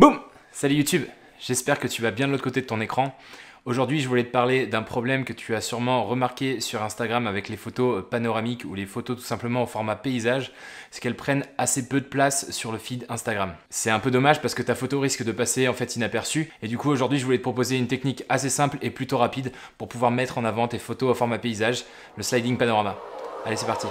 Boum! Salut YouTube, j'espère que tu vas bien de l'autre côté de ton écran. Aujourd'hui, je voulais te parler d'un problème que tu as sûrement remarqué sur Instagram avec les photos panoramiques ou les photos tout simplement au format paysage, c'est qu'elles prennent assez peu de place sur le feed Instagram. C'est un peu dommage parce que ta photo risque de passer en fait inaperçue et du coup aujourd'hui je voulais te proposer une technique assez simple et plutôt rapide pour pouvoir mettre en avant tes photos au format paysage, le sliding panorama. Allez, c'est parti!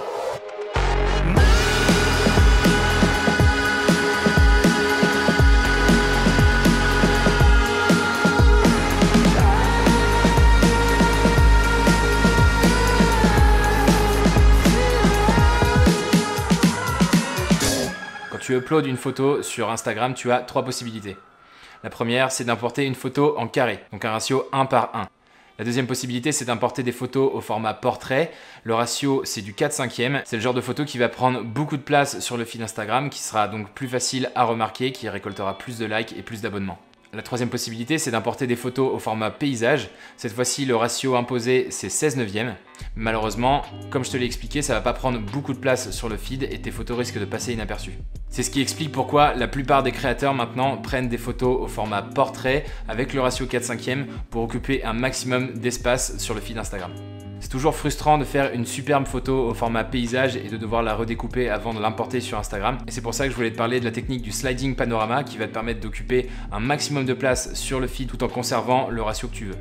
Quand tu uploads une photo sur Instagram, tu as trois possibilités. La première, c'est d'importer une photo en carré, donc un ratio 1 par 1. La deuxième possibilité, c'est d'importer des photos au format portrait. Le ratio, c'est du 4/5. C'est le genre de photo qui va prendre beaucoup de place sur le feed Instagram, qui sera donc plus facile à remarquer, qui récoltera plus de likes et plus d'abonnements. La troisième possibilité, c'est d'importer des photos au format paysage. Cette fois-ci, le ratio imposé, c'est 16/9. Malheureusement, comme je te l'ai expliqué, ça va pas prendre beaucoup de place sur le feed et tes photos risquent de passer inaperçues. C'est ce qui explique pourquoi la plupart des créateurs maintenant prennent des photos au format portrait avec le ratio 4/5 pour occuper un maximum d'espace sur le feed Instagram. C'est toujours frustrant de faire une superbe photo au format paysage et de devoir la redécouper avant de l'importer sur Instagram. Et c'est pour ça que je voulais te parler de la technique du sliding panorama qui va te permettre d'occuper un maximum de place sur le feed tout en conservant le ratio que tu veux.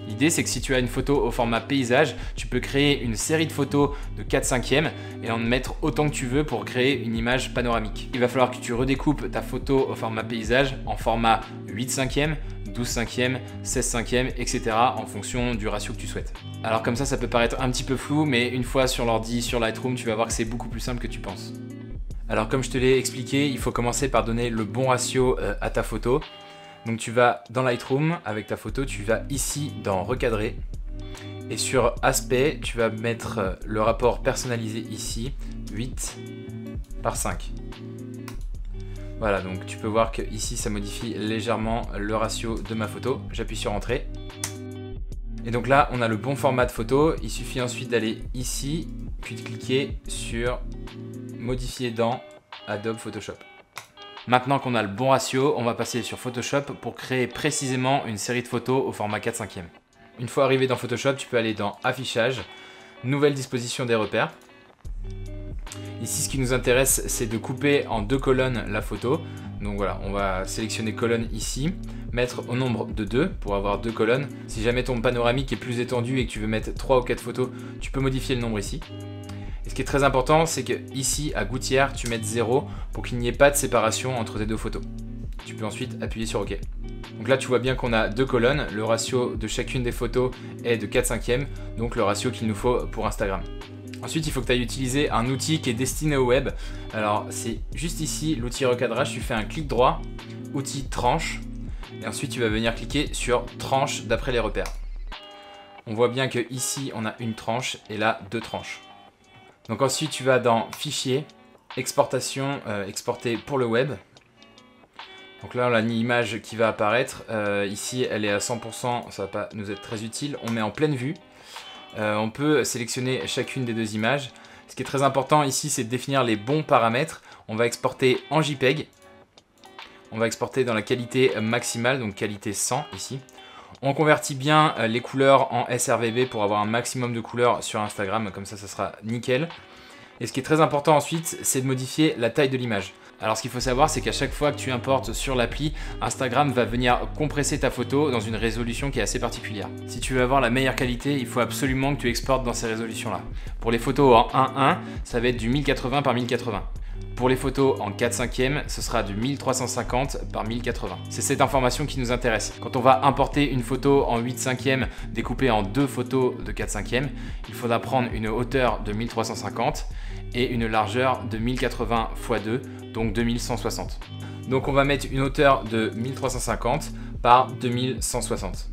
L'idée, c'est que si tu as une photo au format paysage, tu peux créer une série de photos de 4/5 et en mettre autant que tu veux pour créer une image panoramique. Il va falloir que tu redécoupes ta photo au format paysage en format 8/5, 12/5, 16/5, etc. en fonction du ratio que tu souhaites. Alors comme ça peut paraître un petit peu flou, mais une fois sur l'ordi, sur Lightroom, tu vas voir que c'est beaucoup plus simple que tu penses. Alors comme je te l'ai expliqué, il faut commencer par donner le bon ratio à ta photo. Donc tu vas dans Lightroom avec ta photo, tu vas ici dans recadrer et sur aspect, tu vas mettre le rapport personnalisé ici, 8 par 5. Voilà, donc tu peux voir que ici ça modifie légèrement le ratio de ma photo. J'appuie sur entrée. Et donc là, on a le bon format de photo. Il suffit ensuite d'aller ici, puis de cliquer sur modifier dans Adobe Photoshop. Maintenant qu'on a le bon ratio, on va passer sur Photoshop pour créer précisément une série de photos au format 4/5. Une fois arrivé dans Photoshop, tu peux aller dans Affichage, Nouvelle disposition des repères. Ici, ce qui nous intéresse, c'est de couper en 2 colonnes la photo. Donc voilà, on va sélectionner colonne ici, mettre au nombre de 2 pour avoir 2 colonnes. Si jamais ton panoramique est plus étendu et que tu veux mettre 3 ou 4 photos, tu peux modifier le nombre ici. Et ce qui est très important, c'est que ici, à gouttière, tu mettes 0 pour qu'il n'y ait pas de séparation entre tes deux photos. Tu peux ensuite appuyer sur OK. Donc là, tu vois bien qu'on a 2 colonnes. Le ratio de chacune des photos est de 4/5, donc le ratio qu'il nous faut pour Instagram. Ensuite, il faut que tu ailles utiliser un outil qui est destiné au web. Alors, c'est juste ici, l'outil recadrage. Tu fais un clic droit, outil tranche. Et ensuite, tu vas venir cliquer sur tranche d'après les repères. On voit bien que ici, on a une tranche et là, 2 tranches. Donc ensuite, tu vas dans Fichier, Exportation, exporter pour le web. Donc là, on a une image qui va apparaître. Ici, elle est à 100%, ça va pas nous être très utile. On met en pleine vue. On peut sélectionner chacune des deux images. Ce qui est très important ici, c'est de définir les bons paramètres. On va exporter en JPEG. On va exporter dans la qualité maximale, donc qualité 100 ici. On convertit bien les couleurs en sRGB pour avoir un maximum de couleurs sur Instagram, comme ça sera nickel. Et ce qui est très important ensuite, c'est de modifier la taille de l'image. Alors ce qu'il faut savoir, c'est qu'à chaque fois que tu importes sur l'appli, Instagram va venir compresser ta photo dans une résolution qui est assez particulière. Si tu veux avoir la meilleure qualité, il faut absolument que tu exportes dans ces résolutions-là. Pour les photos en 1.1, ça va être du 1080 par 1080. Pour les photos en 4/5, ce sera du 1350 par 1080. C'est cette information qui nous intéresse. Quand on va importer une photo en 8/5 découpée en 2 photos de 4/5, il faudra prendre une hauteur de 1350 et une largeur de 1080 x 2, donc 2160. Donc on va mettre une hauteur de 1350 par 2160.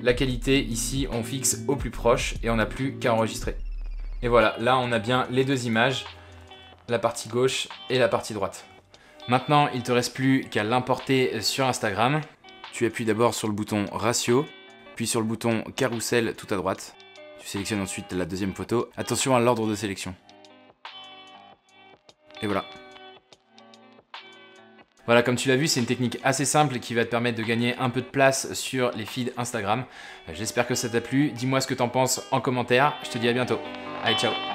La qualité ici, on fixe au plus proche et on n'a plus qu'à enregistrer. Et voilà, là on a bien les deux images, la partie gauche et la partie droite. Maintenant, il ne te reste plus qu'à l'importer sur Instagram. Tu appuies d'abord sur le bouton ratio, puis sur le bouton carrousel tout à droite. Tu sélectionnes ensuite la deuxième photo. Attention à l'ordre de sélection. Et voilà. Voilà, comme tu l'as vu, c'est une technique assez simple qui va te permettre de gagner un peu de place sur les feeds Instagram. J'espère que ça t'a plu. Dis-moi ce que t'en penses en commentaire. Je te dis à bientôt. Allez, ciao!